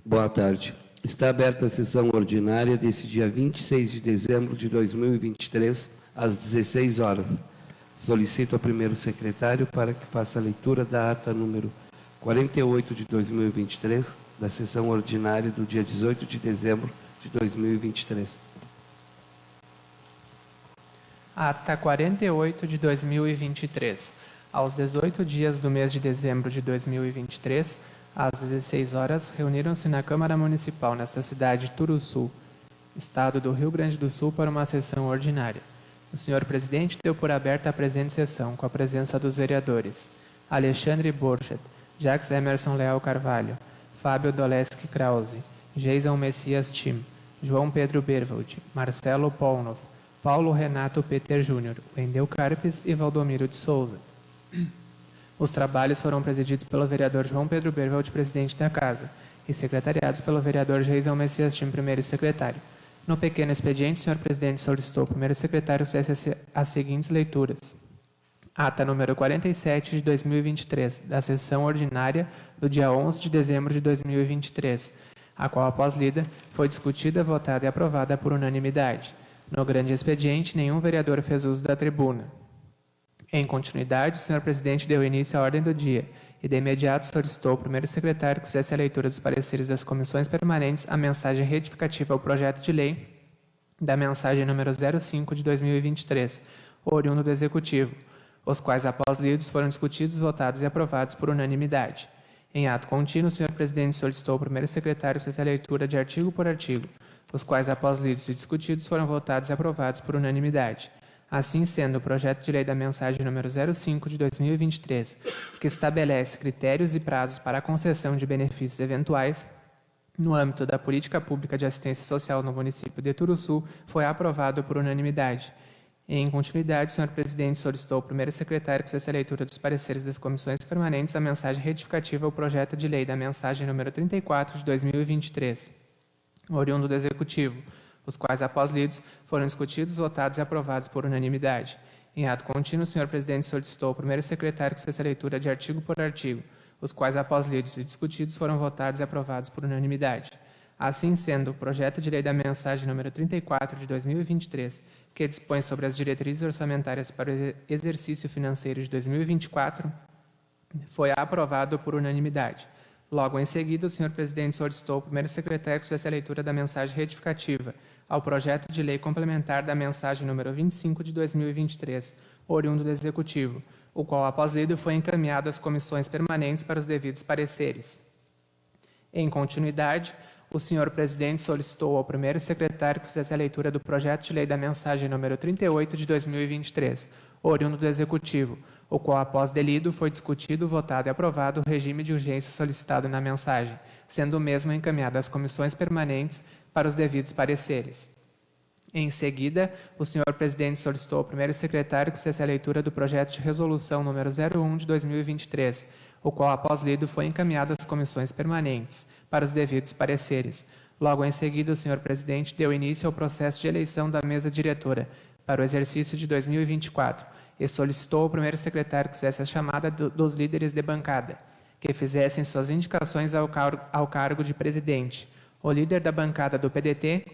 Boa tarde. Está aberta a sessão ordinária deste dia 26 de dezembro de 2023, às 16 horas. Solicito ao primeiro secretário para que faça a leitura da ata número 48 de 2023, da sessão ordinária do dia 18 de dezembro de 2023. Ata 48 de 2023. Aos 18 dias do mês de dezembro de 2023, às 16 horas, reuniram-se na Câmara Municipal, nesta cidade de Turuçu, Estado do Rio Grande do Sul, para uma sessão ordinária. O senhor presidente deu por aberta a presente sessão, com a presença dos vereadores Alexandre Borchardt, Jacques Emerson Leal Carvalho, Fábio Doleski Krause, Jason Messias Tim, João Pedro Berwald, Marcelo Polnov, Paulo Renato Peter Júnior, Wendel Carpes e Valdomiro de Souza. Os trabalhos foram presididos pelo vereador João Pedro Berwald, presidente da Casa, e secretariados pelo vereador Jason Messias Tim, primeiro secretário. No pequeno expediente, o senhor presidente solicitou ao primeiro secretário que fizesse as seguintes leituras. Ata número 47 de 2023, da sessão ordinária do dia 11 de dezembro de 2023, a qual, após lida, foi discutida, votada e aprovada por unanimidade. No grande expediente, nenhum vereador fez uso da tribuna. Em continuidade, o senhor presidente deu início à ordem do dia e, de imediato, solicitou ao primeiro secretário que fizesse a leitura dos pareceres das comissões permanentes à mensagem retificativa ao projeto de lei da mensagem número 05 de 2023, oriundo do Executivo, os quais, após lidos, foram discutidos, votados e aprovados por unanimidade. Em ato contínuo, o senhor presidente solicitou ao primeiro secretário que fizesse a leitura de artigo por artigo, os quais, após lidos e discutidos, foram votados e aprovados por unanimidade. Assim sendo, o projeto de lei da mensagem número 05 de 2023, que estabelece critérios e prazos para a concessão de benefícios eventuais no âmbito da política pública de assistência social no município de Turuçu, foi aprovado por unanimidade. Em continuidade, o senhor presidente solicitou ao primeiro secretário que fizesse a leitura dos pareceres das comissões permanentes à mensagem retificativa ao projeto de lei da mensagem número 34 de 2023, oriundo do Executivo, os quais, após lidos, foram discutidos, votados e aprovados por unanimidade. Em ato contínuo, o senhor presidente solicitou ao primeiro secretário que fizesse a leitura de artigo por artigo, os quais, após lidos e discutidos, foram votados e aprovados por unanimidade. Assim sendo, o projeto de lei da mensagem número 34 de 2023, que dispõe sobre as diretrizes orçamentárias para o exercício financeiro de 2024, foi aprovado por unanimidade. Logo em seguida, o senhor presidente solicitou ao primeiro secretário que fizesse a leitura da mensagem retificativa ao projeto de lei complementar da mensagem número 25 de 2023, oriundo do Executivo, o qual, após lido, foi encaminhado às comissões permanentes para os devidos pareceres. Em continuidade, o senhor presidente solicitou ao primeiro secretário que fizesse a leitura do projeto de lei da mensagem número 38 de 2023, oriundo do Executivo, o qual, após delido, foi discutido, votado e aprovado o regime de urgência solicitado na mensagem, sendo o mesmo encaminhado às comissões permanentes para os devidos pareceres. Em seguida, o senhor presidente solicitou ao primeiro secretário que fizesse a leitura do projeto de resolução número 01 de 2023, o qual, após lido, foi encaminhado às comissões permanentes para os devidos pareceres. Logo em seguida, o senhor presidente deu início ao processo de eleição da mesa diretora para o exercício de 2024 e solicitou ao primeiro secretário que fizesse a chamada dos líderes de bancada, que fizessem suas indicações ao cargo de presidente. O líder da bancada do PDT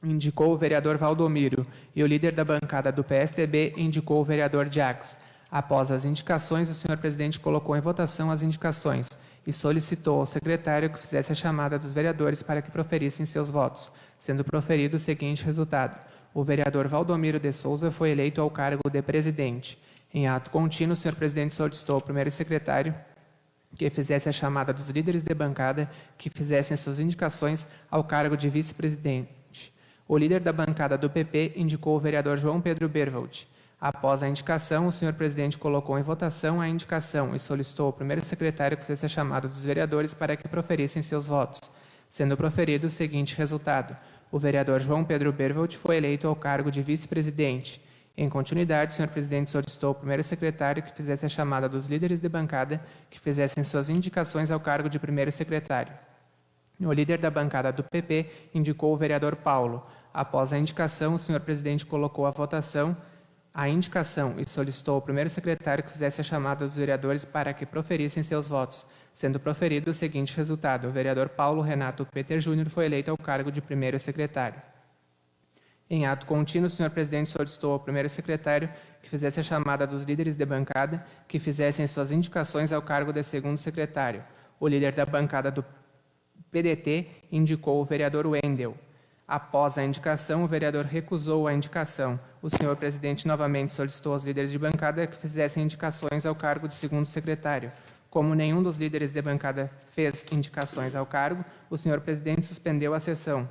indicou o vereador Valdomiro e o líder da bancada do PSDB indicou o vereador Jacques. Após as indicações, o senhor presidente colocou em votação as indicações e solicitou ao secretário que fizesse a chamada dos vereadores para que proferissem seus votos, sendo proferido o seguinte resultado. O vereador Valdomiro de Souza foi eleito ao cargo de presidente. Em ato contínuo, o senhor presidente solicitou ao primeiro secretário que fizesse a chamada dos líderes de bancada que fizessem suas indicações ao cargo de vice-presidente. O líder da bancada do PP indicou o vereador João Pedro Berwald. Após a indicação, o senhor presidente colocou em votação a indicação e solicitou ao primeiro secretário que fizesse a chamada dos vereadores para que proferissem seus votos, sendo proferido o seguinte resultado. O vereador João Pedro Berwald foi eleito ao cargo de vice-presidente. Em continuidade, o senhor presidente solicitou ao primeiro secretário que fizesse a chamada dos líderes de bancada que fizessem suas indicações ao cargo de primeiro secretário. O líder da bancada do PP indicou o vereador Paulo. Após a indicação, o senhor presidente colocou à votação a indicação e solicitou ao primeiro secretário que fizesse a chamada dos vereadores para que proferissem seus votos, sendo proferido o seguinte resultado: o vereador Paulo Renato Peter Júnior foi eleito ao cargo de primeiro secretário. Em ato contínuo, o senhor presidente solicitou ao primeiro secretário que fizesse a chamada dos líderes de bancada que fizessem suas indicações ao cargo de segundo secretário. O líder da bancada do PDT indicou o vereador Wendel. Após a indicação, o vereador recusou a indicação. O senhor presidente novamente solicitou aos líderes de bancada que fizessem indicações ao cargo de segundo secretário. Como nenhum dos líderes de bancada fez indicações ao cargo, o senhor presidente suspendeu a sessão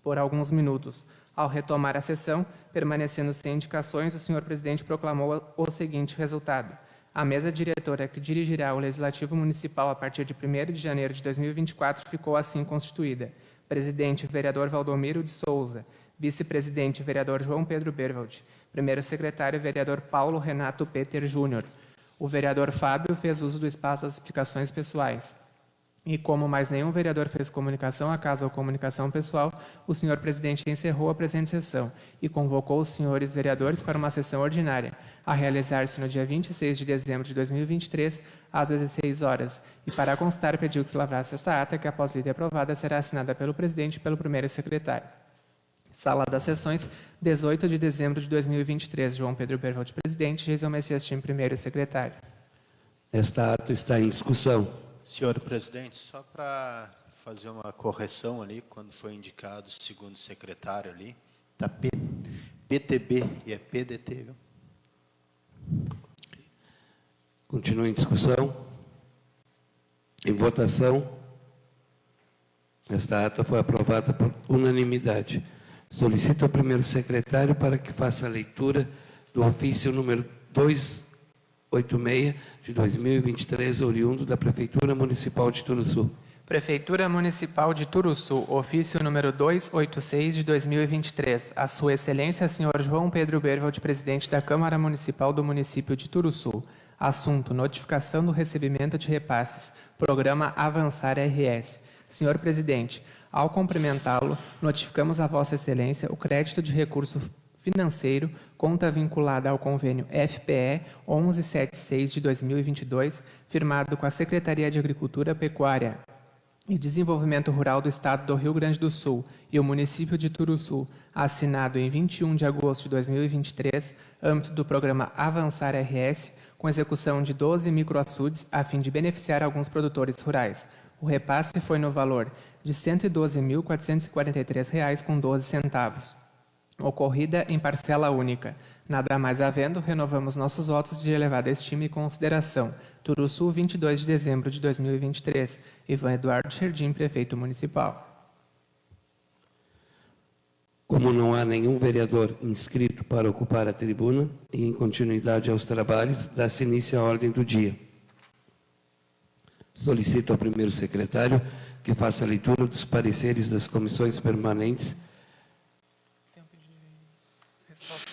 por alguns minutos. Ao retomar a sessão, permanecendo sem indicações, o senhor presidente proclamou o seguinte resultado: a mesa diretora que dirigirá o Legislativo Municipal a partir de 1º de janeiro de 2024 ficou assim constituída: presidente, vereador Valdomiro de Souza; vice-presidente, vereador João Pedro Berwald; primeiro secretário, vereador Paulo Renato Peter Júnior. O vereador Fábio fez uso do espaço das explicações pessoais. E como mais nenhum vereador fez comunicação à casa ou comunicação pessoal, o senhor presidente encerrou a presente sessão e convocou os senhores vereadores para uma sessão ordinária, a realizar-se no dia 26 de dezembro de 2023, às 16 horas. E para constar, pediu que se lavrasse esta ata, que após lida aprovada, será assinada pelo presidente e pelo primeiro secretário. Sala das Sessões, 18 de dezembro de 2023. João Pedro Berwald, presidente. Geisel Messias Tim, primeiro secretário. Esta ata está em discussão. Senhor presidente, só para fazer uma correção ali, quando foi indicado o segundo secretário ali, está PTB e é PDT, viu? Continua em discussão. Em votação. Esta ata foi aprovada por unanimidade. Solicito ao primeiro secretário para que faça a leitura do ofício número 286 de 2023, oriundo da Prefeitura Municipal de Turuçu. Prefeitura Municipal de Turuçu, ofício número 286 de 2023. A Sua Excelência, Sr. João Pedro Berwald, presidente da Câmara Municipal do município de Turuçu. Assunto: notificação do recebimento de repasses. Programa Avançar RS. Senhor presidente, ao cumprimentá-lo, notificamos a Vossa Excelência o crédito de recurso financeiro, conta vinculada ao convênio FPE 1176 de 2022, firmado com a Secretaria de Agricultura, Pecuária e Desenvolvimento Rural do Estado do Rio Grande do Sul e o município de Turuçu, assinado em 21 de agosto de 2023, âmbito do programa Avançar RS, com execução de 12 microaçudes, a fim de beneficiar alguns produtores rurais. O repasse foi no valor de R$ 112.443,12, ocorrida em parcela única. Nada mais havendo, renovamos nossos votos de elevada estima e consideração. Turuçu, 22 de dezembro de 2023. Ivan Eduardo Scherdim, prefeito municipal. Como não há nenhum vereador inscrito para ocupar a tribuna e em continuidade aos trabalhos, dá-se início à ordem do dia. Solicito ao primeiro secretário que faça a leitura dos pareceres das comissões permanentes. Tem um pedido de resposta.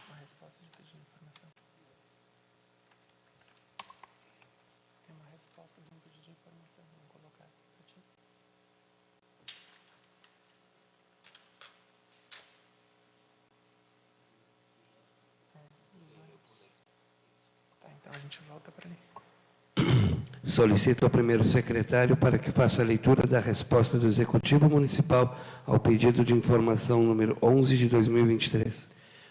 Uma resposta de pedido de informação. Tem uma resposta de um pedido de informação. Vamos colocar para ti. Tá, então a gente volta para ali. Solicito ao primeiro secretário para que faça a leitura da resposta do Executivo Municipal ao pedido de informação número 11 de 2023.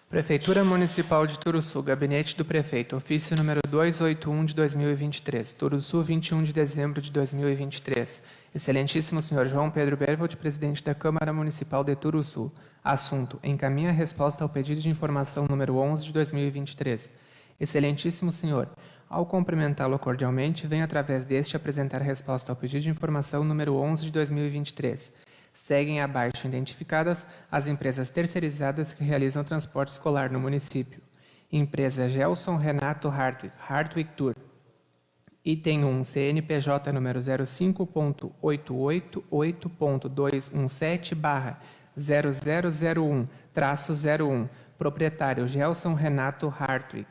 Prefeitura Municipal de Turuçu, Gabinete do Prefeito, ofício número 281 de 2023, Turuçu, 21 de dezembro de 2023. Excelentíssimo Sr. João Pedro Berwald, presidente da Câmara Municipal de Turuçu. Assunto: encaminha a resposta ao pedido de informação número 11 de 2023. Excelentíssimo Senhor, ao cumprimentá-lo cordialmente, venho através deste apresentar resposta ao pedido de informação número 11 de 2023. Seguem abaixo identificadas as empresas terceirizadas que realizam transporte escolar no município. Empresa Gelson Renato Hartwig Tour. Item 1, CNPJ número 05.888217/0001-01, proprietário Gelson Renato Hartwig.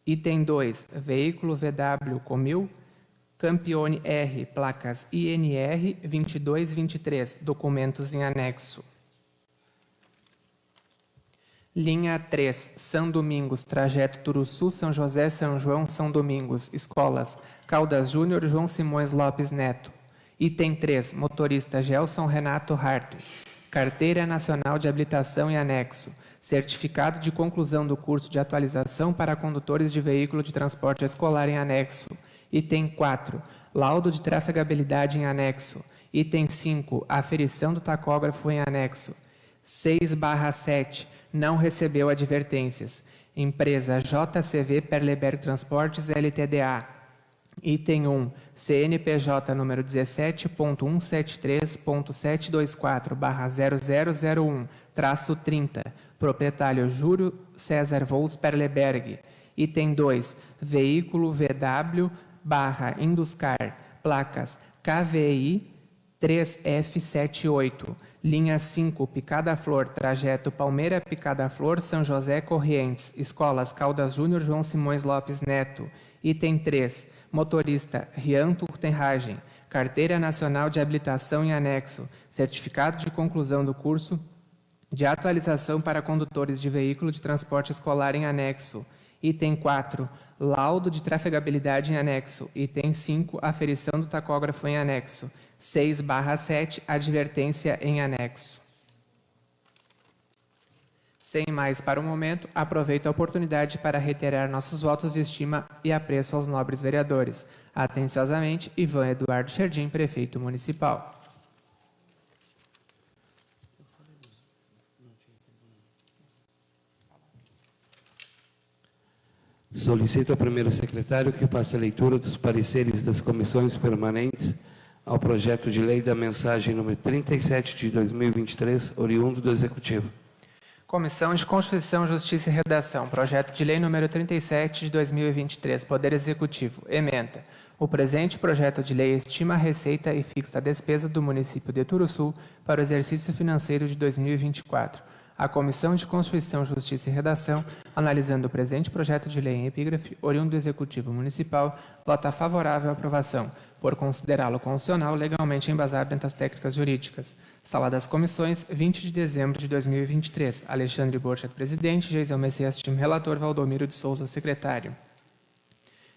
Item 2, veículo VW Comil, Campione R, placas INR 2223, documentos em anexo. Linha 3, São Domingos, trajeto Turuçu, São José, São João, São Domingos, escolas, Caldas Júnior, João Simões Lopes Neto. Item 3, motorista Gelson Renato Hartwig. Carteira Nacional de Habilitação e anexo. Certificado de conclusão do curso de atualização para condutores de veículo de transporte escolar em anexo. Item 4, laudo de trafegabilidade em anexo. Item 5, aferição do tacógrafo em anexo. 6/7, não recebeu advertências. Empresa JCV Perleberg Transportes Ltda. Item 1, CNPJ número 17.173.724/0001-30, proprietário Júlio César Vols Perleberg. Item 2, veículo VW/Induscar, placas KVI 3F78, linha 5, Picada Flor, trajeto Palmeira Picada Flor, São José Corrientes, escolas Caldas Júnior, João Simões Lopes Neto. Item 3, motorista Rian Turtenhagen, carteira nacional de habilitação em anexo, certificado de conclusão do curso de atualização para condutores de veículo de transporte escolar em anexo. Item 4, laudo de trafegabilidade em anexo. Item 5, aferição do tacógrafo em anexo. 6/7, advertência em anexo. Sem mais para o momento, aproveito a oportunidade para reiterar nossos votos de estima e apreço aos nobres vereadores. Atenciosamente, Ivan Eduardo Scherdim, prefeito municipal. Solicito ao primeiro secretário que faça a leitura dos pareceres das comissões permanentes ao projeto de lei da mensagem número 37 de 2023, oriundo do Executivo. Comissão de Constituição, Justiça e Redação. Projeto de lei número 37 de 2023. Poder Executivo. Ementa. O presente projeto de lei estima a receita e fixa a despesa do município de Turuçu para o exercício financeiro de 2024. A Comissão de Constituição, Justiça e Redação, analisando o presente projeto de lei em epígrafe, oriundo do Executivo Municipal, vota favorável à aprovação, por considerá-lo constitucional, legalmente embasado entre as técnicas jurídicas. Sala das Comissões, 20 de dezembro de 2023. Alexandre Borchardt, presidente. Geisel Messias, time relator. Valdomiro de Souza, secretário.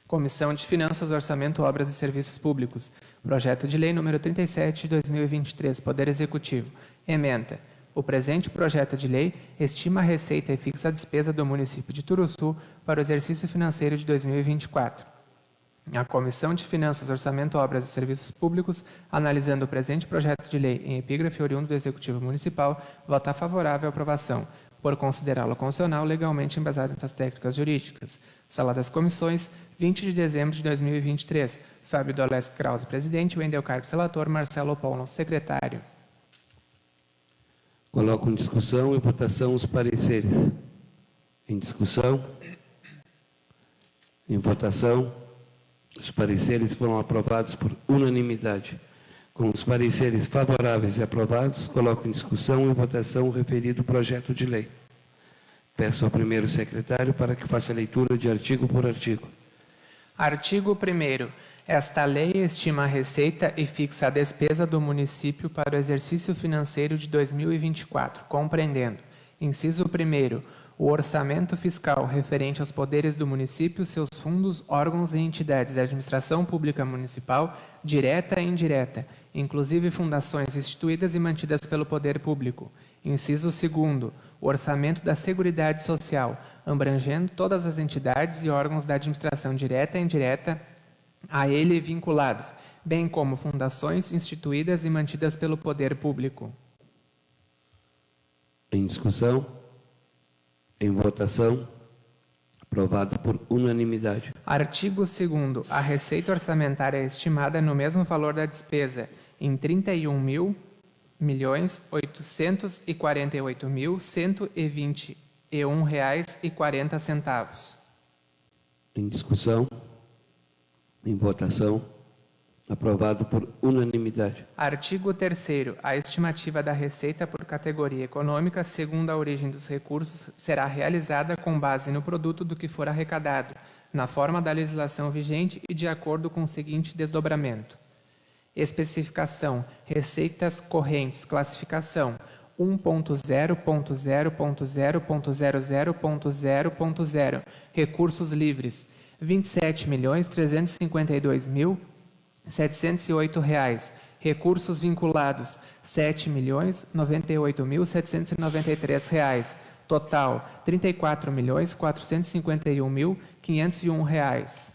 Comissão de Finanças, Orçamento, Obras e Serviços Públicos. Projeto de lei número 37 de 2023. Poder Executivo. Ementa. O presente projeto de lei estima a receita e fixa a despesa do município de Turuçu para o exercício financeiro de 2024. A Comissão de Finanças, Orçamento, Obras e Serviços Públicos, analisando o presente projeto de lei em epígrafe oriundo do Executivo Municipal, vota favorável à aprovação, por considerá-lo constitucional, legalmente embasado entre as técnicas jurídicas. Sala das Comissões, 20 de dezembro de 2023. Fábio Dolés Krause, presidente. Wendel Carpes, relator. Marcelo Paulo, secretário. Coloco em discussão e votação os pareceres. Em discussão. Em votação. Os pareceres foram aprovados por unanimidade. Com os pareceres favoráveis e aprovados, coloco em discussão e votação o referido projeto de lei. Peço ao primeiro secretário para que faça a leitura de artigo por artigo. Artigo 1º. Esta lei estima a receita e fixa a despesa do município para o exercício financeiro de 2024, compreendendo: inciso 1º, o orçamento fiscal referente aos poderes do município, seus fundos, órgãos e entidades da administração pública municipal, direta e indireta, inclusive fundações instituídas e mantidas pelo poder público. Inciso 2º, o orçamento da Seguridade Social, abrangendo todas as entidades e órgãos da administração direta e indireta a ele vinculados, bem como fundações instituídas e mantidas pelo poder público. Em discussão, em votação, aprovado por unanimidade. Artigo 2º. A receita orçamentária é estimada no mesmo valor da despesa, em R$ 31.848.121,40. Em discussão, em votação, aprovado por unanimidade. Artigo 3º. A estimativa da receita por categoria econômica, segundo a origem dos recursos, será realizada com base no produto do que for arrecadado, na forma da legislação vigente e de acordo com o seguinte desdobramento. Especificação: receitas correntes, classificação: 1.0.0.0.00.0.0. Recursos livres, R$ 27.352.708. Recursos vinculados, R$ 7.098.793. Total, R$ 34.451.501.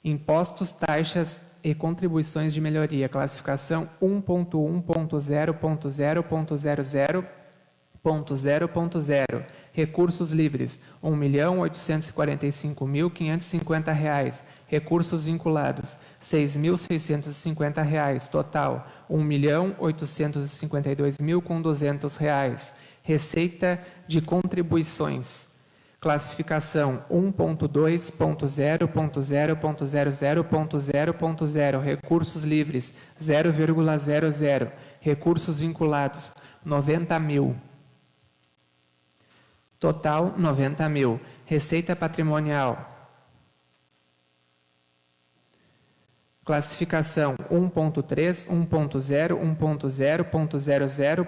Impostos, taxas e contribuições de melhoria. Classificação 1.1.0.0.00.0.0. Recursos livres, R$ 1.845.550. Recursos vinculados, R$ 6.650. Total, R$ 1.852.200. Receita de contribuições. Classificação 1.2.0.0.00.0.0. Recursos livres, 0,00. Recursos vinculados, 90.000. Total, 90.000. Receita patrimonial. Classificação 1.3, 1.0,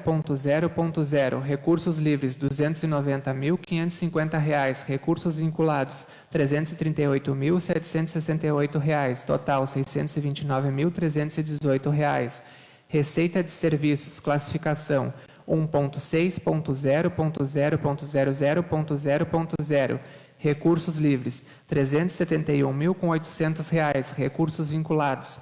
1.0, recursos livres R$ 290.550, recursos vinculados R$ 338.768, total R$ 629.318. Receita de serviços, classificação 1.6.0.0.00.0.0. Recursos livres, R$ 371.800. Recursos vinculados,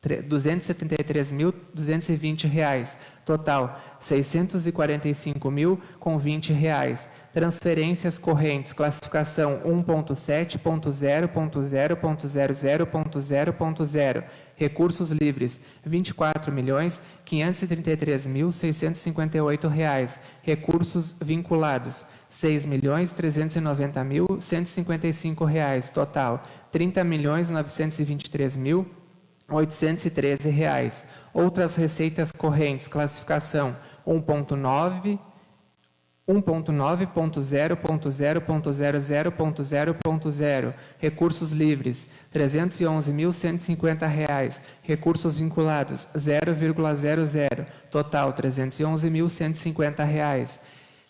R$ 273.220. Total, R$ 645.020. Transferências correntes, classificação 1.7.0.0.00.0.0. Recursos livres, R$ 24.533.658. Recursos vinculados, R$ 6.390.155. Total, R$ 30.923.813. Outras receitas correntes, classificação 1.9.0.0.0.0.0. Recursos livres, R$ 311.150. Recursos vinculados, 0,00. Total, R$ 311.150.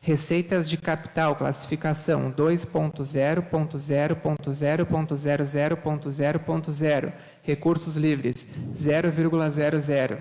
Receitas de capital, classificação 2.0.0.0.0.00.0. Recursos livres, 0,00.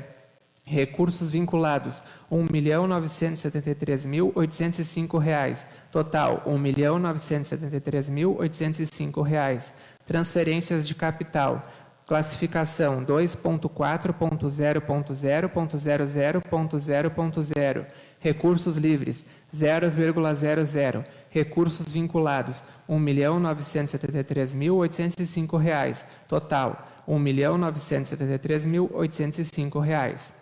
Recursos vinculados, R$ 1.973.805. Total, R$ 1.973.805. Transferências de capital, classificação 2.4.0.0.0.00.0.0. Recursos livres, 0,00. Recursos vinculados, R$ 1.973.805. Total, R$ 1.973.805.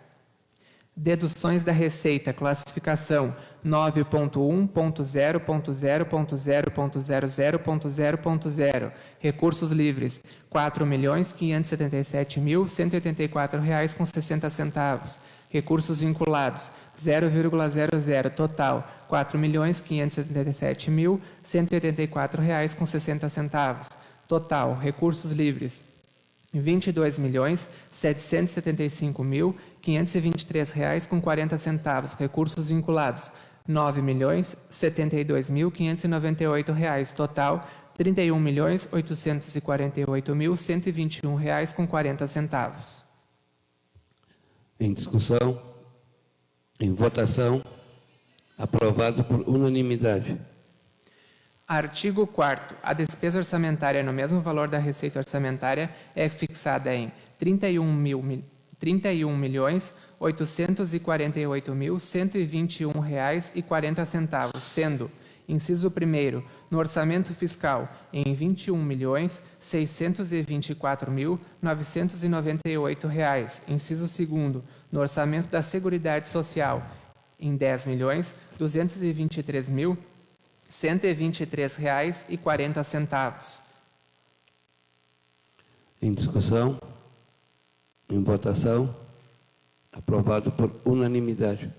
Deduções da receita, classificação 9.1.0.0.0.0.0.0. Recursos livres, R$ 4.577.184,60. Recursos vinculados, 0,00. Total, R$ 4.577.184,60. Total, recursos livres, R$ 22.775.523,40. Recursos vinculados, R$ 9.072.598. Total, R$ 31.848.121,40. Em discussão, em votação, aprovado por unanimidade. Artigo 4º. A despesa orçamentária no mesmo valor da receita orçamentária é fixada em R$ 31.848.121,40, sendo, inciso 1º, no orçamento fiscal, em R$ 21.624.998, inciso 2º, no orçamento da Seguridade Social, em R$ 10.223.123,40. Em discussão, em votação, aprovado por unanimidade.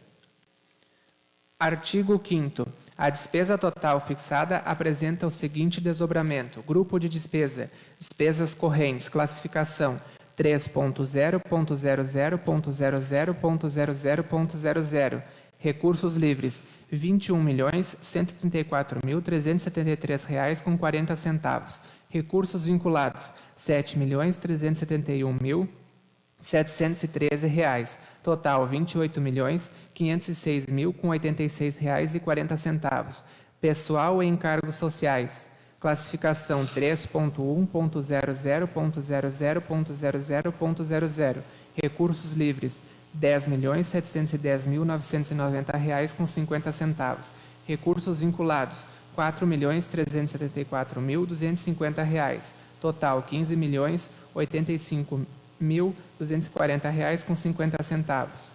Artigo 5º. A despesa total fixada apresenta o seguinte desdobramento. Grupo de despesa. Despesas correntes. Classificação 3.0.00.00.00.00. Recursos livres, R$ 21.134.373,40. Recursos vinculados, R$ 7.371.713. Total, R$ 28.506.086,40. Pessoal e encargos sociais. Classificação 3.1.00.00.00.00. Recursos livres, R$ 10.710.990,50. Recursos vinculados, R$ 4.374.250. Total, R$ 15.085.240,50.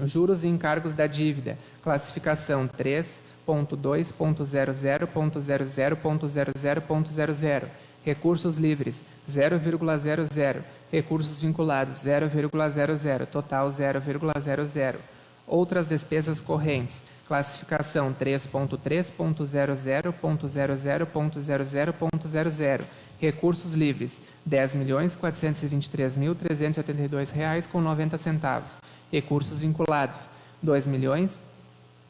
Juros e encargos da dívida. Classificação 3.2.00.00.00.00. Recursos livres, 0,00. Recursos vinculados, 0,00. Total, 0,00. Outras despesas correntes. Classificação 3.3.00.00.00.00. Recursos livres, R$ 10.423.382,90. Recursos vinculados, R$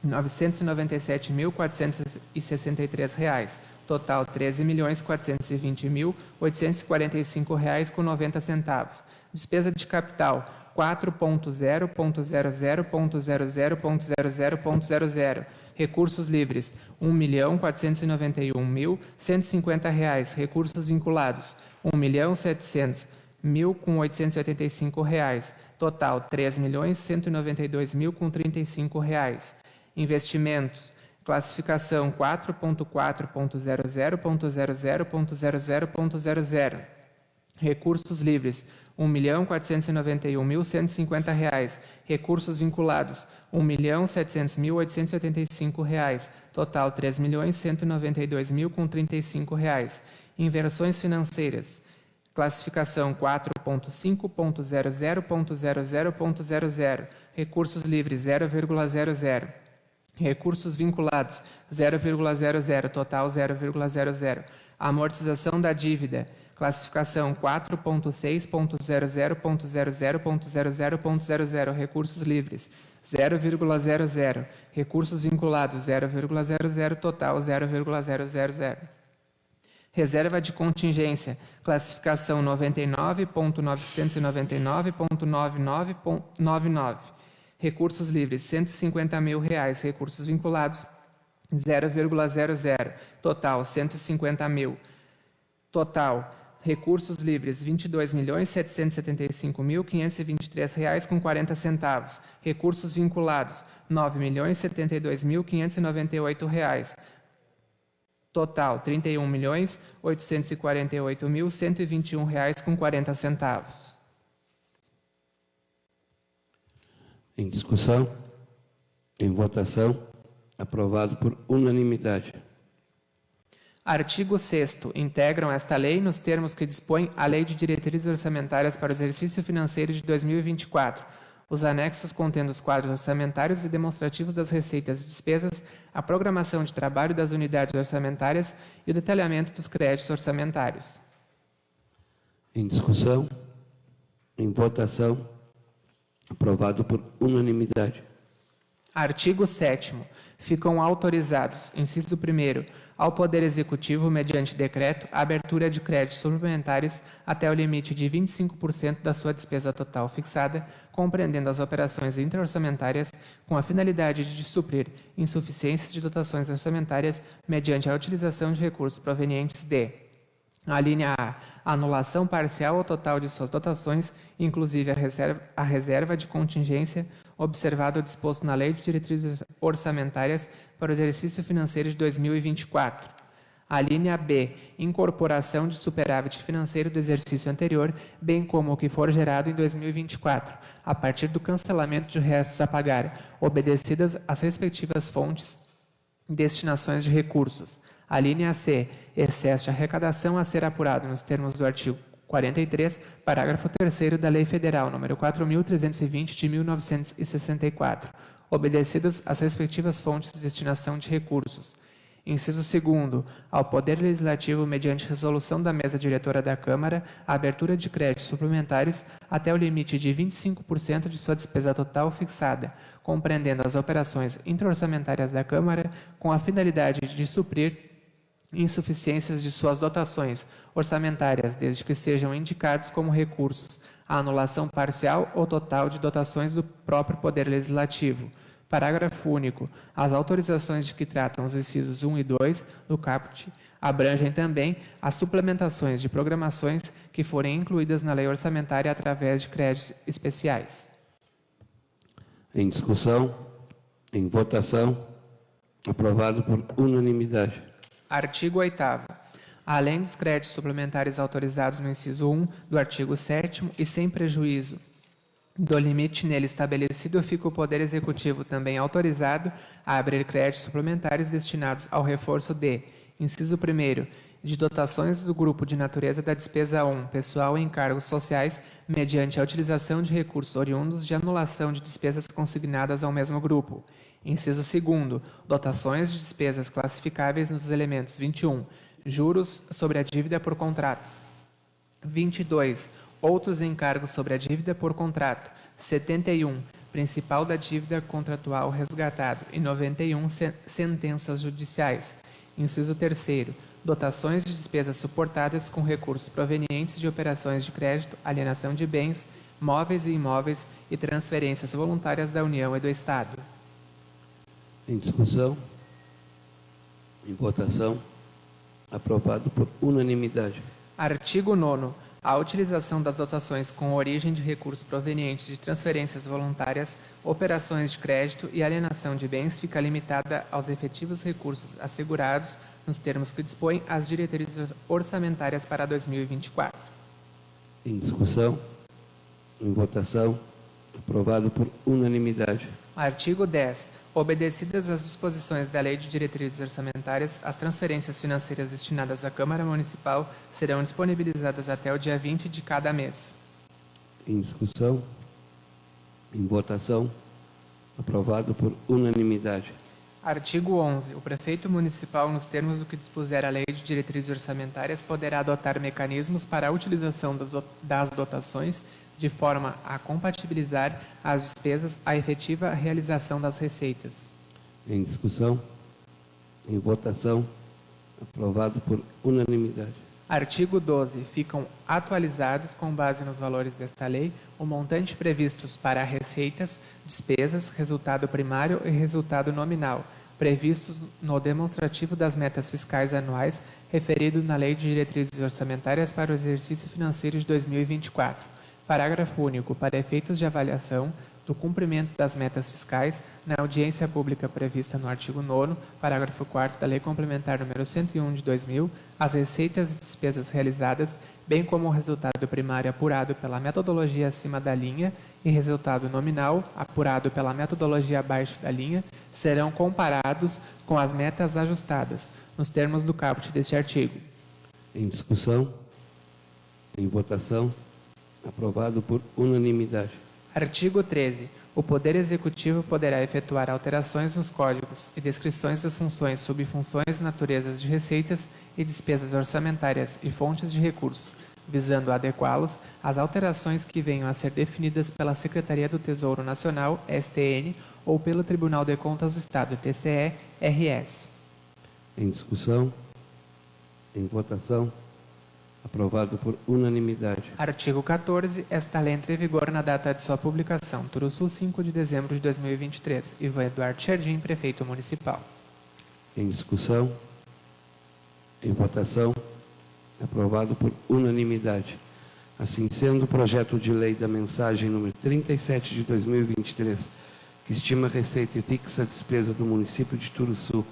2.997.463. Total, R$ 13.420.845,90. Despesa de capital, 4.0.00.00.00.00. Recursos livres, R$ 1.491.150. Recursos vinculados, R$ 1.700.885. Total, R$ 3.192.035. Investimentos. Classificação 4.4.00.00.00.00. Recursos livres, R$ 1.491.150. Recursos vinculados, R$ 1.700.885. Total, R$ 3.192.035. Inversões financeiras. Classificação 4.5.00.00.00. Recursos livres, 0,00. Recursos vinculados, 0,00. Total, 0,00. Amortização da dívida. Classificação 4.6.00.00.00.00. Recursos livres, 0,00. Recursos vinculados, 0,00. Total, 0,000. Reserva de contingência. Classificação 99.999.99.99. Recursos livres, R$ 150.000. Recursos vinculados, 0,00. Total, 150.000. Total, recursos livres, R$ 22.775.523,40. Recursos vinculados, R$ 9.072.598. Total, R$ 31.848.121,40. Em discussão? Em votação? Aprovado por unanimidade. Artigo 6º. Integram esta lei nos termos que dispõe a Lei de Diretrizes Orçamentárias para o Exercício Financeiro de 2024, os anexos contendo os quadros orçamentários e demonstrativos das receitas e despesas, a programação de trabalho das unidades orçamentárias e o detalhamento dos créditos orçamentários. Em discussão? Em votação? Aprovado por unanimidade. Artigo 7º. Ficam autorizados, inciso 1º, ao Poder Executivo, mediante decreto, a abertura de créditos suplementares até o limite de 25% da sua despesa total fixada, compreendendo as operações intra-orçamentárias, com a finalidade de suprir insuficiências de dotações orçamentárias mediante a utilização de recursos provenientes de: a linha A, anulação parcial ou total de suas dotações, inclusive a reserva de contingência, observado o disposto na Lei de Diretrizes Orçamentárias para o Exercício Financeiro de 2024. A linha B, incorporação de superávit financeiro do exercício anterior, bem como o que for gerado em 2024, a partir do cancelamento de restos a pagar, obedecidas as respectivas fontes e destinações de recursos. A linha C, excesso de arrecadação a ser apurado nos termos do artigo 43, parágrafo 3º da Lei Federal nº 4.320 de 1964, obedecidas as respectivas fontes de destinação de recursos. Inciso 2º, ao Poder Legislativo, mediante resolução da mesa diretora da Câmara, a abertura de créditos suplementares até o limite de 25% de sua despesa total fixada, compreendendo as operações intra-orçamentárias da Câmara, com a finalidade de suprir insuficiências de suas dotações orçamentárias, desde que sejam indicados como recursos a anulação parcial ou total de dotações do próprio Poder Legislativo. Parágrafo único. As autorizações de que tratam os incisos 1 e 2 do caput abrangem também as suplementações de programações que forem incluídas na lei orçamentária através de créditos especiais. Em discussão, em votação, aprovado por unanimidade. Artigo 8º. Além dos créditos suplementares autorizados no inciso 1 do artigo 7º e sem prejuízo do limite nele estabelecido, fica o Poder Executivo também autorizado a abrir créditos suplementares destinados ao reforço de, inciso 1º, de dotações do grupo de natureza da despesa 1, pessoal e encargos sociais, mediante a utilização de recursos oriundos de anulação de despesas consignadas ao mesmo grupo. Inciso 2º, dotações de despesas classificáveis nos elementos 21, juros sobre a dívida por contratos. 22, outros encargos sobre a dívida por contrato. 71, principal da dívida contratual resgatado. E 91, sentenças judiciais. Inciso 3º, dotações de despesas suportadas com recursos provenientes de operações de crédito, alienação de bens, móveis e imóveis e transferências voluntárias da União e do Estado. Em discussão, em votação, aprovado por unanimidade. Artigo 9º. A utilização das dotações com origem de recursos provenientes de transferências voluntárias, operações de crédito e alienação de bens fica limitada aos efetivos recursos assegurados nos termos que dispõem as diretrizes orçamentárias para 2024. Em discussão, em votação, aprovado por unanimidade. Artigo 10. Obedecidas as disposições da Lei de Diretrizes Orçamentárias, as transferências financeiras destinadas à Câmara Municipal serão disponibilizadas até o dia 20 de cada mês. Em discussão, em votação, aprovado por unanimidade. Artigo 11. O prefeito municipal, nos termos do que dispuser a Lei de Diretrizes Orçamentárias, poderá adotar mecanismos para a utilização das dotações de forma a compatibilizar as despesas à efetiva realização das receitas. Em discussão, em votação, aprovado por unanimidade. Artigo 12. Ficam atualizados, com base nos valores desta lei, o montante previstos para receitas, despesas, resultado primário e resultado nominal, previstos no demonstrativo das metas fiscais anuais, referido na Lei de Diretrizes Orçamentárias para o exercício financeiro de 2024. Parágrafo único. Para efeitos de avaliação do cumprimento das metas fiscais, na audiência pública prevista no artigo 9º, parágrafo 4º da Lei Complementar nº 101 de 2000, as receitas e despesas realizadas, bem como o resultado primário apurado pela metodologia acima da linha e resultado nominal apurado pela metodologia abaixo da linha, serão comparados com as metas ajustadas, nos termos do caput deste artigo. Em discussão, em votação, aprovado por unanimidade. Artigo 13. O Poder Executivo poderá efetuar alterações nos códigos e descrições das funções, subfunções, naturezas de receitas e despesas orçamentárias e fontes de recursos, visando adequá-los às alterações que venham a ser definidas pela Secretaria do Tesouro Nacional, STN, ou pelo Tribunal de Contas do Estado, TCE, RS. Em discussão, em votação, aprovado por unanimidade. Artigo 14. Esta lei entra em vigor na data de sua publicação, Turuçu, 5 de dezembro de 2023. Ivan Eduardo Jardim, Prefeito Municipal. Em discussão, em votação, aprovado por unanimidade. Assim sendo, o projeto de lei da mensagem número 37 de 2023, que estima a receita e fixa a despesa do município de Turuçu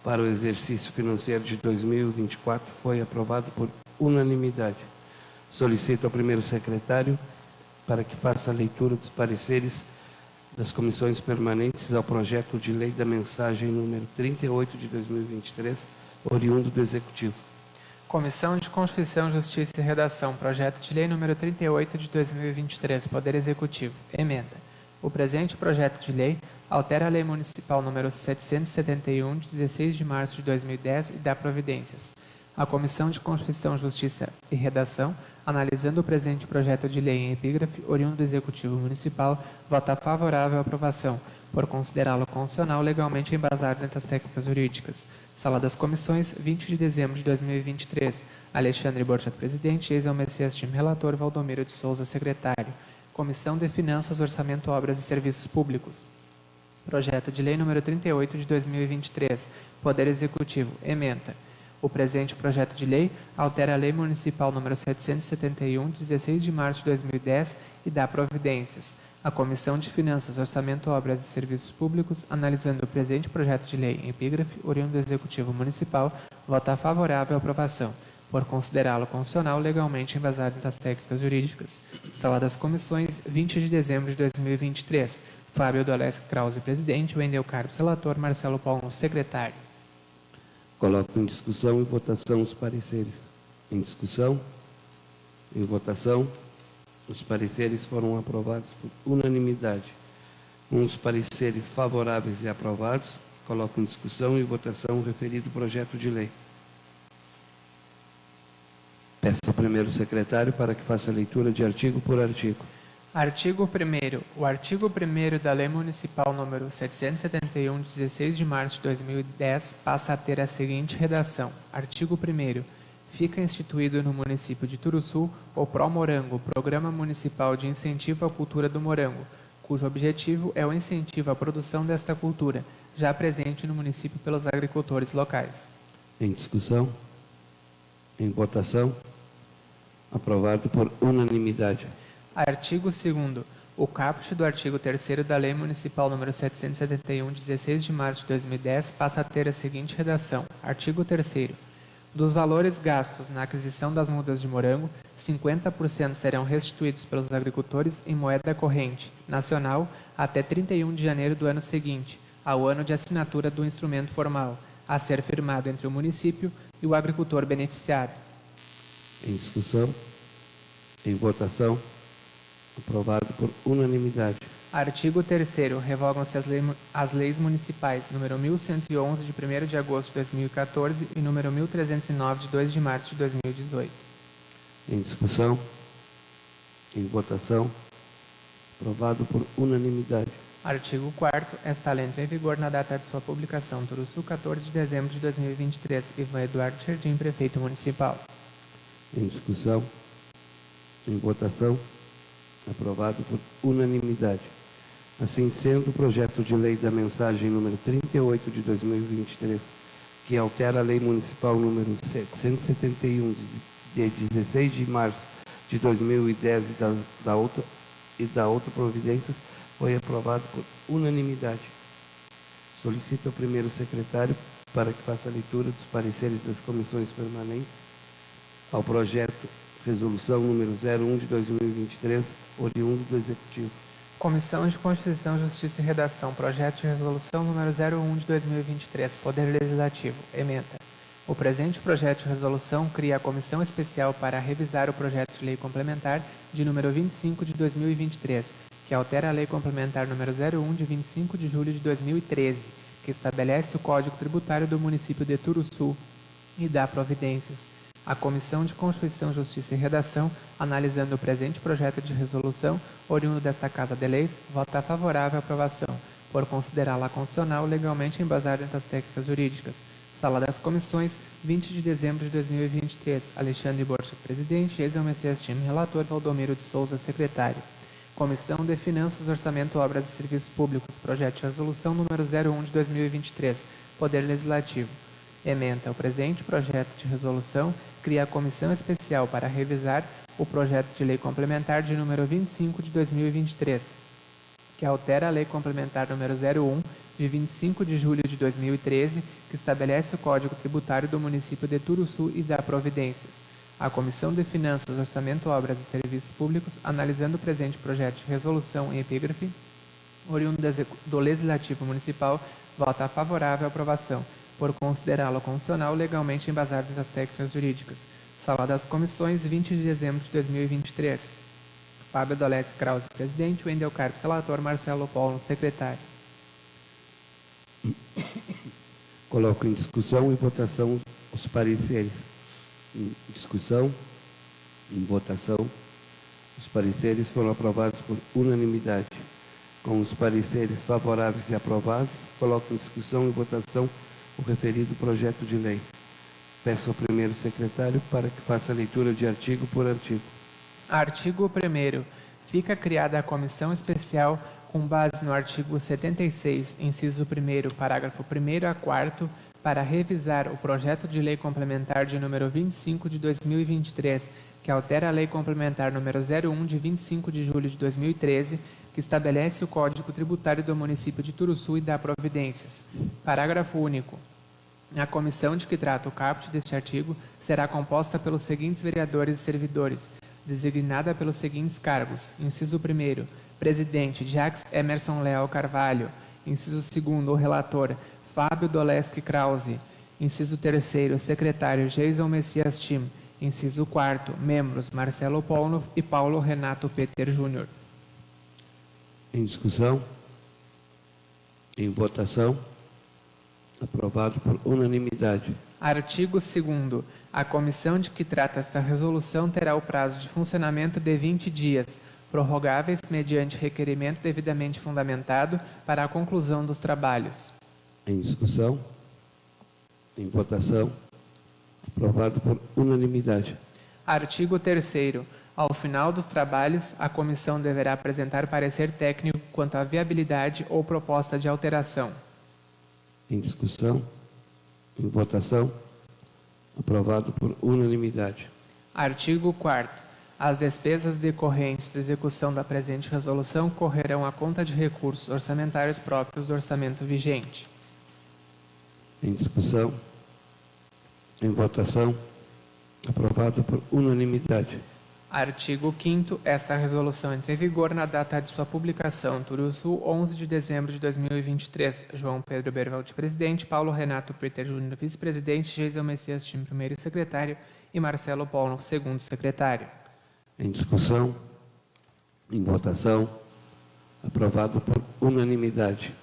para o exercício financeiro de 2024, foi aprovado por unanimidade. Solicito ao primeiro secretário para que faça a leitura dos pareceres das comissões permanentes ao projeto de lei da mensagem número 38 de 2023, oriundo do Executivo. Comissão de Constituição, Justiça e Redação, projeto de lei número 38 de 2023, Poder Executivo. Emenda. O presente projeto de lei Altera a Lei Municipal número 771, de 16 de março de 2010 e dá providências. A Comissão de Constituição, Justiça e Redação, analisando o presente projeto de lei em epígrafe, oriundo do Executivo Municipal, vota favorável à aprovação, por considerá-lo constitucional legalmente embasado entre as técnicas jurídicas. Sala das Comissões, 20 de dezembro de 2023. Alexandre Borchat, presidente. Eisel Messias Tim, relator. Valdomiro de Souza, secretário. Comissão de Finanças, Orçamento, Obras e Serviços Públicos. Projeto de Lei número 38 de 2023. Poder Executivo. Ementa. O presente projeto de lei altera a Lei Municipal número 771, de 16 de março de 2010 e dá providências. A Comissão de Finanças, Orçamento, Obras e Serviços Públicos, analisando o presente projeto de lei em epígrafe, oriundo do Executivo Municipal, vota favorável à aprovação, por considerá-lo constitucional legalmente embasado nas técnicas jurídicas. Sala das Comissões, 20 de dezembro de 2023. Fábio Doleschi Krause, presidente. Wendel Carpes, relator. Marcelo Paulo, secretário. Coloco em discussão e votação os pareceres. Em discussão, em votação, os pareceres foram aprovados por unanimidade. Com os pareceres favoráveis e aprovados, coloco em discussão e votação o referido projeto de lei. Peço ao primeiro secretário para que faça a leitura de artigo por artigo. Artigo 1º. O artigo 1º da Lei Municipal número 771, de 16 de março de 2010, passa a ter a seguinte redação. Artigo 1º. Fica instituído no município de Turuçu o Promorango, Programa Municipal de Incentivo à Cultura do Morango, cujo objetivo é o incentivo à produção desta cultura, já presente no município pelos agricultores locais. Em discussão, em votação, aprovado por unanimidade. Artigo 2º. O caput do artigo 3º da Lei Municipal número 771, de 16 de março de 2010, passa a ter a seguinte redação. Artigo 3º. Dos valores gastos na aquisição das mudas de morango, 50% serão restituídos pelos agricultores em moeda corrente nacional até 31 de janeiro do ano seguinte, ao ano de assinatura do instrumento formal, a ser firmado entre o município e o agricultor beneficiário. Em discussão, em votação, aprovado por unanimidade. Artigo 3º. Revogam-se as leis municipais número 1111, de 1º de agosto de 2014 e número 1309, de 2 de março de 2018. Em discussão, em votação, aprovado por unanimidade. Artigo 4º. Esta lei entra em vigor na data de sua publicação. Turuçu, 14 de dezembro de 2023. Ivan Eduardo Jardim, prefeito municipal. Em discussão, em votação, aprovado por unanimidade. Assim sendo, o projeto de lei da mensagem número 38 de 2023, que altera a Lei Municipal número 771, de 16 de março de 2010 e da outra providências, foi aprovado por unanimidade. Solicito ao primeiro secretário para que faça a leitura dos pareceres das comissões permanentes ao projeto Resolução número 01 de 2023, oriundo do Executivo. Comissão de Constituição, Justiça e Redação. Projeto de Resolução número 01 de 2023. Poder Legislativo. Ementa. O presente projeto de resolução cria a Comissão Especial para revisar o projeto de lei complementar de número 25 de 2023, que altera a Lei Complementar número 01 de 25 de julho de 2013, que estabelece o Código Tributário do município de Turuçu e dá providências. A Comissão de Constituição, Justiça e Redação, analisando o presente projeto de resolução, oriundo desta Casa de Leis, vota favorável à aprovação, por considerá-la constitucional legalmente embasada entre as técnicas jurídicas. Sala das Comissões, 20 de dezembro de 2023. Alexandre Borchat, presidente. Eisel Messias Tim, relator. Valdomiro de Souza, secretário. Comissão de Finanças, Orçamento, Obras e Serviços Públicos. Projeto de resolução número 01 de 2023. Poder Legislativo. Ementa. O presente projeto de resolução cria a Comissão Especial para revisar o projeto de lei complementar de número 25 de 2023, que altera a Lei Complementar número 01 de 25 de julho de 2013, que estabelece o Código Tributário do município de Turuçu e dá providências. A Comissão de Finanças, Orçamento, Obras e Serviços Públicos, analisando o presente projeto de resolução em epígrafe, oriundo do Legislativo Municipal, vota favorável à aprovação, por considerá-lo constitucional legalmente embasado nas técnicas jurídicas. Sala das Comissões, 20 de dezembro de 2023. Fábio Doleschi Krause, presidente. Wendel Carpes, relator. Marcelo Paulo, secretário. Coloco em discussão e votação os pareceres. Em discussão, em votação, os pareceres foram aprovados por unanimidade. Com os pareceres favoráveis e aprovados, coloco em discussão e votação o referido projeto de lei. Peço ao primeiro secretário para que faça a leitura de artigo por artigo. Artigo 1º. Fica criada a comissão especial com base no artigo 76, inciso 1º, parágrafo 1º a 4º, para revisar o projeto de lei complementar de número 25 de 2023, que altera a lei complementar número 01 de 25 de julho de 2013, que estabelece o Código Tributário do município de Turuçu e dá providências. Parágrafo único. A comissão de que trata o caput deste artigo será composta pelos seguintes vereadores e servidores, designada pelos seguintes cargos. Inciso 1º, presidente Jacques Emerson Leal Carvalho. Inciso 2º, o relator Fábio Doleski Krause. Inciso 3º, secretário Jason Messias Tim. Inciso 4º, membros Marcelo Paulo e Paulo Renato Peter Júnior. Em discussão, em votação, aprovado por unanimidade. Artigo 2º. A comissão de que trata esta resolução terá o prazo de funcionamento de 20 dias, prorrogáveis mediante requerimento devidamente fundamentado para a conclusão dos trabalhos. Em discussão, em votação, aprovado por unanimidade. Artigo 3º. Ao final dos trabalhos, a comissão deverá apresentar parecer técnico quanto à viabilidade ou proposta de alteração. Em discussão, em votação, aprovado por unanimidade. Artigo 4º. As despesas decorrentes da execução da presente resolução correrão à conta de recursos orçamentários próprios do orçamento vigente. Em discussão, em votação, aprovado por unanimidade. Artigo 5º. Esta resolução entra em vigor na data de sua publicação. Turuçu, 11 de dezembro de 2023. João Pedro Bervaldi, presidente. Paulo Renato Peter Júnior, vice-presidente. Jason Messias Tim, primeiro secretário. E Marcelo Paulo, segundo secretário. Em discussão, em votação, aprovado por unanimidade.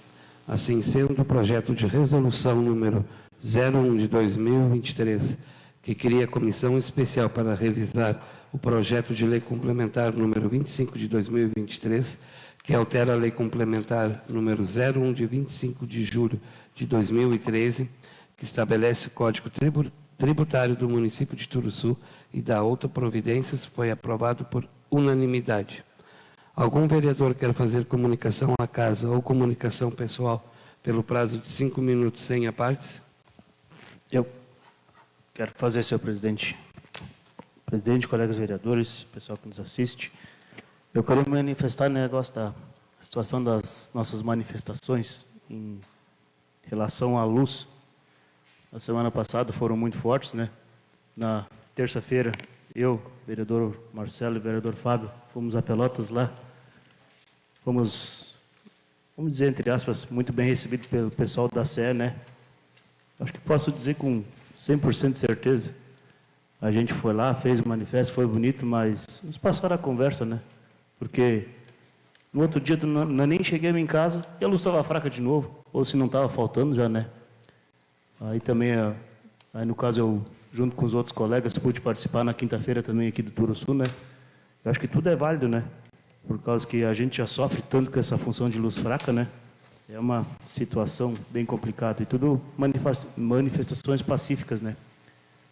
Assim sendo, o projeto de resolução número 01 de 2023, que cria a comissão especial para revisar o projeto de lei complementar número 25 de 2023, que altera a lei complementar número 01 de 25 de julho de 2013, que estabelece o Código Tributário do município de Turuçu e dá outra providências, foi aprovado por unanimidade. Algum vereador quer fazer comunicação à casa ou comunicação pessoal pelo prazo de 5 minutos sem apartes? Eu quero fazer, senhor presidente. Presidente, colegas vereadores, pessoal que nos assiste, eu quero manifestar o negócio da situação das nossas manifestações em relação à luz. Na semana passada foram muito fortes, né? Na terça-feira, eu, vereador Marcelo e vereador Fábio, fomos a Pelotas lá. Fomos, vamos dizer, entre aspas, muito bem recebidos pelo pessoal da CE, né? Acho que posso dizer com 100% de certeza. A gente foi lá, fez o manifesto, foi bonito, mas nos passaram a conversa, né? Porque no outro dia nem cheguei em casa e a luz estava fraca de novo, ou se não estava faltando já, né? Aí também, aí no caso eu, junto com os outros colegas, pude participar na quinta-feira também aqui do Turuçu, né? Eu acho que tudo é válido, né? Por causa que a gente já sofre tanto com essa função de luz fraca, né? É uma situação bem complicada e tudo manifestações pacíficas, né?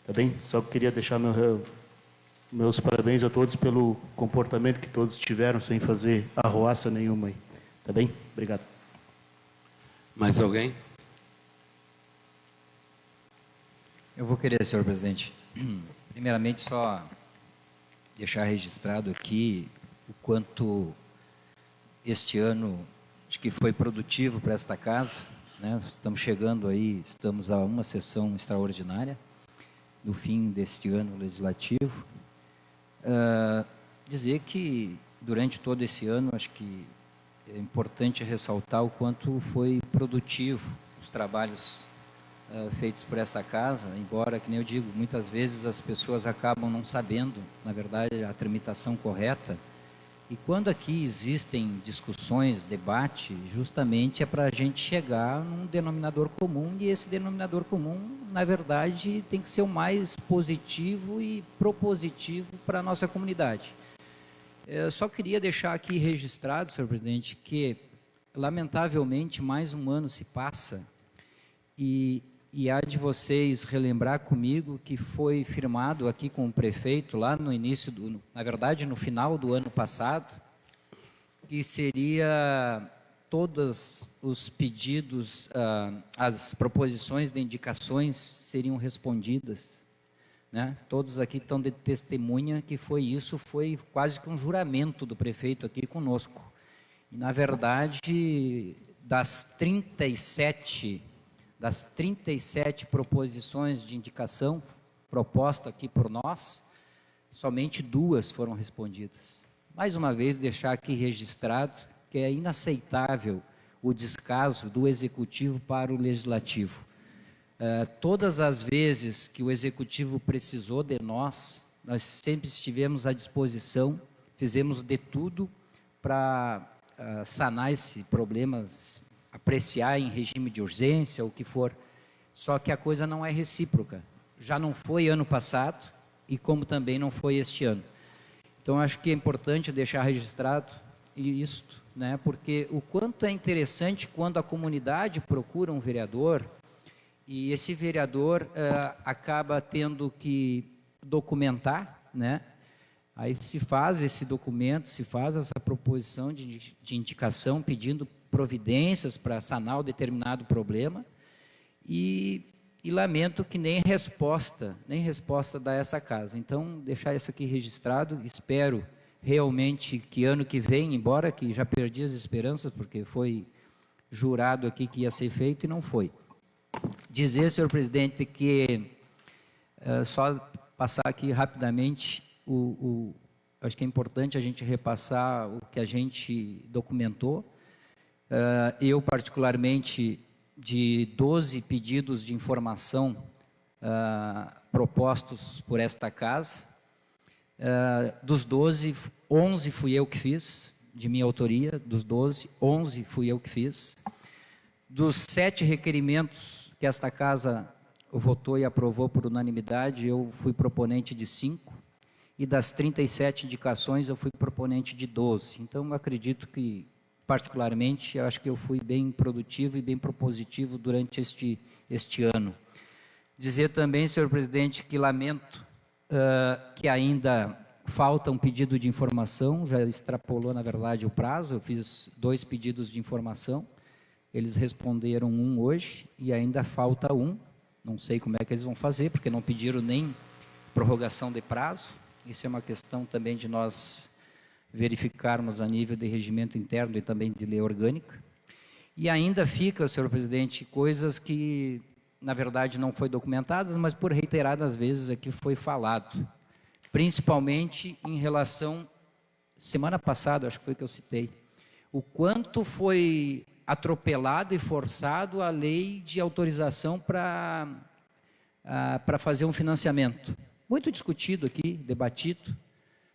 Tá bem? Só queria deixar meus parabéns a todos pelo comportamento que todos tiveram, sem fazer arruaça nenhuma aí. Tá bem? Obrigado. Mais alguém? Eu vou querer, senhor presidente, primeiramente só deixar registrado aqui o quanto este ano acho que foi produtivo para esta casa, né? Estamos chegando aí, estamos a uma sessão extraordinária no fim deste ano legislativo. Dizer que durante todo esse ano acho que é importante ressaltar o quanto foi produtivo os trabalhos feitos por esta casa, embora, que nem eu digo, muitas vezes as pessoas acabam não sabendo, na verdade, a tramitação correta E quando aqui existem discussões, debate, justamente é para a gente chegar num denominador comum, e esse denominador comum, na verdade, tem que ser o mais positivo e propositivo para a nossa comunidade. Eu só queria deixar aqui registrado, senhor presidente, que, lamentavelmente, mais um ano se passa e há de vocês relembrar comigo que foi firmado aqui com o prefeito lá no início, na verdade no final do ano passado, que seria todos os pedidos, as proposições de indicações seriam respondidas, né? Todos aqui estão de testemunha que foi quase que um juramento do prefeito aqui conosco. E, na verdade, das 37 proposições de indicação proposta aqui por nós, somente 2 foram respondidas. Mais uma vez, deixar aqui registrado que é inaceitável o descaso do Executivo para o Legislativo. Todas as vezes que o Executivo precisou de nós sempre estivemos à disposição, fizemos de tudo para sanar esse problema, apreciar em regime de urgência, o que for. Só que a coisa não é recíproca. Já não foi ano passado e como também não foi este ano. Então, acho que é importante deixar registrado isto, né? Porque o quanto é interessante quando a comunidade procura um vereador e esse vereador acaba tendo que documentar, né? Aí se faz esse documento, se faz essa proposição de indicação pedindo providências para sanar o determinado problema e lamento que nem resposta dá essa casa. Então, deixar isso aqui registrado, espero realmente que ano que vem, embora que já perdi as esperanças, porque foi jurado aqui que ia ser feito e não foi. Dizer, senhor presidente, que só passar aqui rapidamente, acho que é importante a gente repassar o que a gente documentou. Eu, particularmente, de 12 pedidos de informação propostos por esta casa, dos 12, 11 fui eu que fiz, de minha autoria. Dos 12, 11 fui eu que fiz. Dos 7 requerimentos que esta casa votou e aprovou por unanimidade, eu fui proponente de 5, e das 37 indicações eu fui proponente de 12. Então, eu acredito que, particularmente, eu acho que eu fui bem produtivo e bem propositivo durante este ano. Dizer também, senhor presidente, que lamento que ainda falta um pedido de informação, já extrapolou, na verdade, o prazo. Eu fiz 2 pedidos de informação, eles responderam 1 hoje e ainda falta 1. Não sei como é que eles vão fazer, porque não pediram nem prorrogação de prazo. Isso é uma questão também de nós verificarmos a nível de regimento interno e também de lei orgânica. E ainda fica, senhor presidente, coisas que, na verdade, não foi documentadas, mas por reiteradas vezes aqui foi falado. Principalmente em relação, semana passada, acho que foi que eu citei, o quanto foi atropelado e forçado a lei de autorização para fazer um financiamento. Muito discutido aqui, debatido,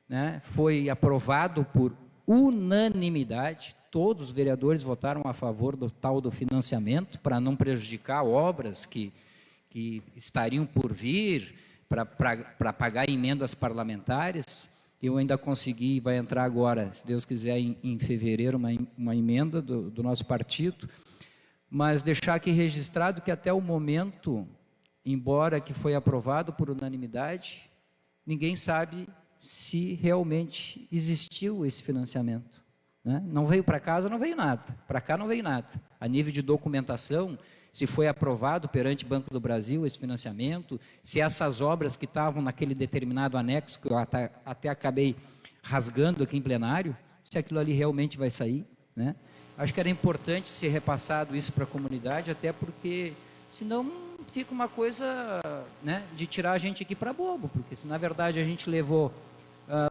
né? Foi aprovado por unanimidade, todos os vereadores votaram a favor do tal do financiamento, para não prejudicar obras que estariam por vir, para pagar emendas parlamentares. Eu ainda consegui, vai entrar agora, se Deus quiser, em fevereiro, uma emenda do nosso partido, mas deixar aqui registrado que até o momento, embora que foi aprovado por unanimidade, ninguém sabe se realmente existiu esse financiamento, né? Não veio para casa, não veio nada, para cá não veio nada. A nível de documentação, se foi aprovado perante o Banco do Brasil esse financiamento, se essas obras que estavam naquele determinado anexo, que eu até acabei rasgando aqui em plenário, se aquilo ali realmente vai sair, né? Acho que era importante ser repassado isso para a comunidade, até porque senão fica uma coisa, né, de tirar a gente aqui para bobo, porque se na verdade a gente levou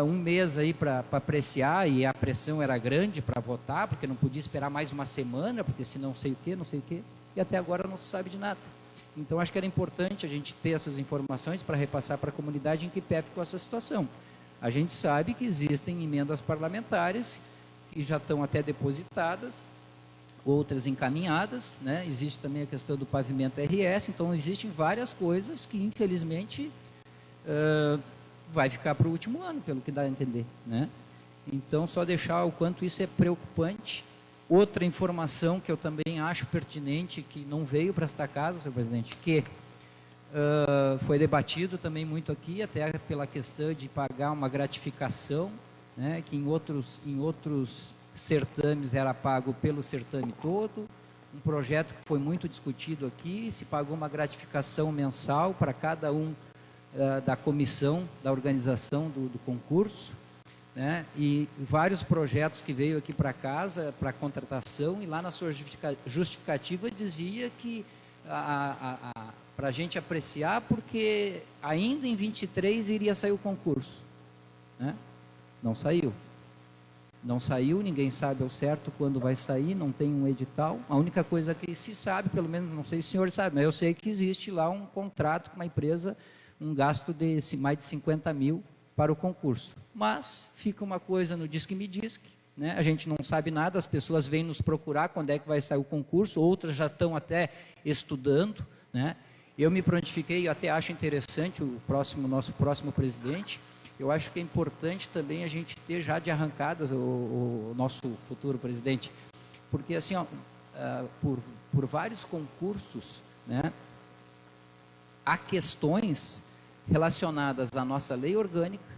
1 mês aí para apreciar, e a pressão era grande para votar, porque não podia esperar mais uma semana, porque se não sei o quê, e até agora não se sabe de nada. Então, acho que era importante a gente ter essas informações para repassar para a comunidade em que pé ficou essa situação. A gente sabe que existem emendas parlamentares que já estão até depositadas, outras encaminhadas, né? Existe também a questão do pavimento RS, então existem várias coisas que, infelizmente, vai ficar para o último ano, pelo que dá a entender, né? Então, só deixar o quanto isso é preocupante. Outra informação que eu também acho pertinente, que não veio para esta casa, senhor presidente, que foi debatido também muito aqui, até pela questão de pagar uma gratificação, né, que em outros certames era pago pelo certame todo, um projeto que foi muito discutido aqui, se pagou uma gratificação mensal para cada um da comissão, da organização do concurso, né, e vários projetos que veio aqui para casa, para contratação, e lá na sua justificativa dizia que para a gente apreciar, porque ainda em 23 iria sair o concurso, né? Não saiu. Não saiu, ninguém sabe ao certo quando vai sair, não tem um edital. A única coisa que se sabe, pelo menos, não sei se o senhor sabe, mas eu sei que existe lá um contrato com uma empresa, um gasto de mais de 50 mil para o concurso. Mas fica uma coisa no Diz que me diz, né? A gente não sabe nada, as pessoas vêm nos procurar quando é que vai sair o concurso, outras já estão até estudando, né? Eu me prontifiquei, eu até acho interessante nosso próximo presidente. Eu acho que é importante também a gente ter já de arrancadas o nosso futuro presidente, porque assim, ó, por vários concursos, né, há questões relacionadas à nossa lei orgânica,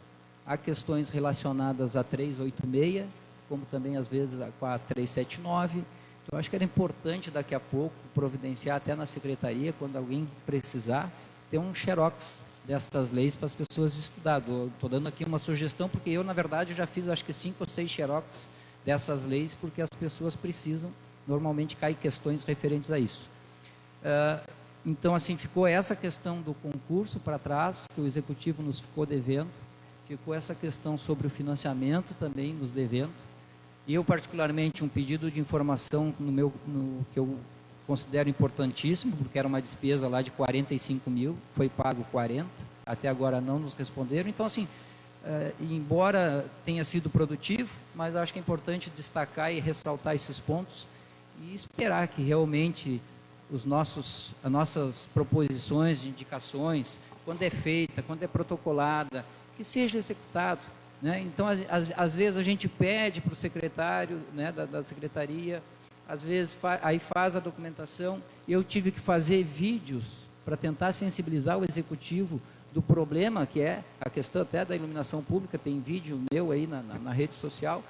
há questões relacionadas à 386, como também às vezes com a 379. Então, eu acho que era importante daqui a pouco providenciar até na secretaria, quando alguém precisar, ter um xerox destas leis para as pessoas estudar. Estou dando aqui uma sugestão, porque eu, na verdade, já fiz acho que 5 ou 6 xerox dessas leis, porque as pessoas precisam, normalmente caem questões referentes a isso. Então, assim, ficou essa questão do concurso para trás, que o Executivo nos ficou devendo, ficou essa questão sobre o financiamento também nos devendo, e eu, particularmente, um pedido de informação que eu considero importantíssimo, porque era uma despesa lá de 45 mil, foi pago 40, até agora não nos responderam. Então, assim, embora tenha sido produtivo, mas acho que é importante destacar e ressaltar esses pontos e esperar que realmente as nossas proposições de indicações, quando é feita, quando é protocolada, que seja executado, né? Então, às vezes a gente pede para o secretário, né, da secretaria, às vezes aí faz a documentação. Eu tive que fazer vídeos para tentar sensibilizar o executivo do problema que é a questão até da iluminação pública. Tem vídeo meu aí na rede social,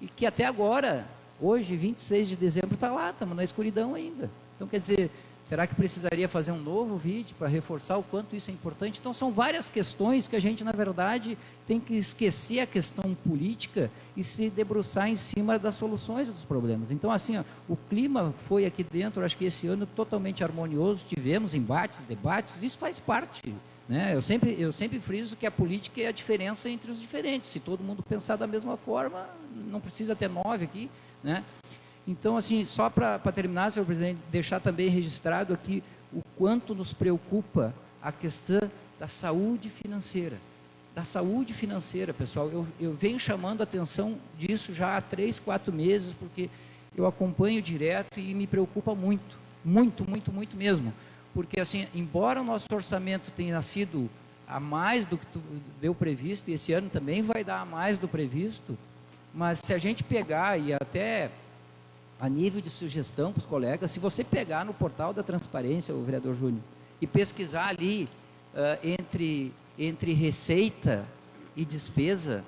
e que até agora, hoje, 26 de dezembro, está lá, estamos na escuridão ainda. Então, quer dizer, será que precisaria fazer um novo vídeo para reforçar o quanto isso é importante? Então, são várias questões que a gente, na verdade, tem que esquecer a questão política e se debruçar em cima das soluções dos problemas. Então, assim, ó, o clima foi aqui dentro, acho que esse ano, totalmente harmonioso. Tivemos embates, debates, isso faz parte, né? Eu sempre friso que a política é a diferença entre os diferentes. Se todo mundo pensar da mesma forma, não precisa ter 9 aqui, né? Então, assim, só para terminar, senhor presidente, deixar também registrado aqui o quanto nos preocupa a questão da saúde financeira. Da saúde financeira, pessoal. Eu venho chamando a atenção disso já há 3, 4 meses, porque eu acompanho direto e me preocupa muito, muito, muito, muito mesmo. Porque, assim, embora o nosso orçamento tenha sido a mais do que deu previsto, e esse ano também vai dar a mais do previsto, mas se a gente pegar e até a nível de sugestão para os colegas, se você pegar no portal da transparência, o vereador Júnior, e pesquisar ali entre receita e despesa,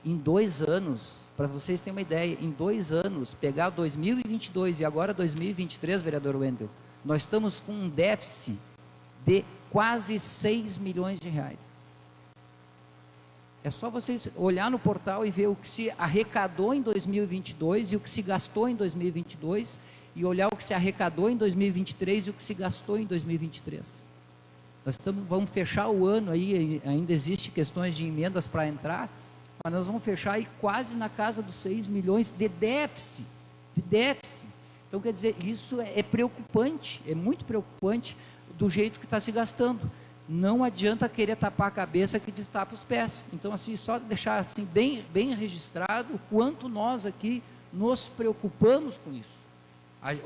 em 2 anos, para vocês terem uma ideia, em 2 anos, pegar 2022 e agora 2023, vereador Wendel, nós estamos com um déficit de quase 6 milhões de reais. É só vocês olhar no portal e ver o que se arrecadou em 2022 e o que se gastou em 2022, e olhar o que se arrecadou em 2023 e o que se gastou em 2023. Vamos fechar o ano aí, ainda existe questões de emendas para entrar, mas nós vamos fechar aí quase na casa dos 6 milhões de déficit. Então, quer dizer, isso é preocupante, é muito preocupante do jeito que está se gastando. não adianta querer tapar a cabeça que destapa os pés. Então, assim, só deixar assim bem registrado o quanto nós aqui nos preocupamos com isso.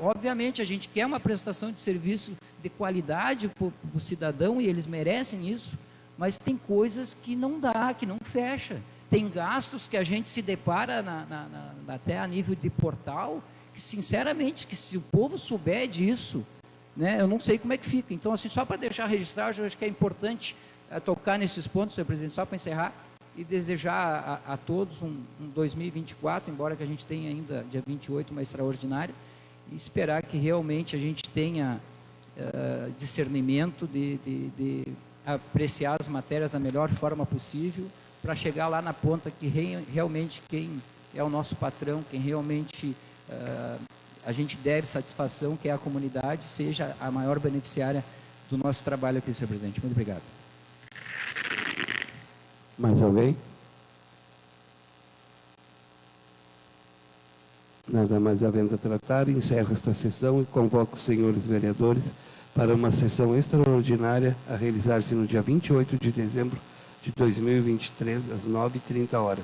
Obviamente, a gente quer uma prestação de serviço de qualidade para o cidadão, e eles merecem isso, mas tem coisas que não dá, que não fecha. Tem gastos que a gente se depara até a nível de portal, que sinceramente, que se o povo souber disso, né, eu não sei como é que fica. Então, assim, só para deixar registrado, eu acho que é importante tocar nesses pontos, senhor presidente, só para encerrar, e desejar a todos um 2024, embora que a gente tenha ainda, dia 28, uma extraordinária, e esperar que realmente a gente tenha discernimento de apreciar as matérias da melhor forma possível, para chegar lá na ponta que realmente quem é o nosso patrão, quem realmente a gente deve satisfação, que é a comunidade, seja a maior beneficiária do nosso trabalho aqui, senhor presidente. Muito obrigado. Mais alguém? Nada mais havendo a tratar, encerro esta sessão e convoco os senhores vereadores para uma sessão extraordinária a realizar-se no dia 28 de dezembro de 2023, às 9h30,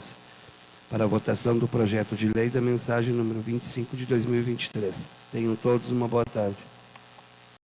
para a votação do projeto de lei da mensagem número 25 de 2023. Tenham todos uma boa tarde.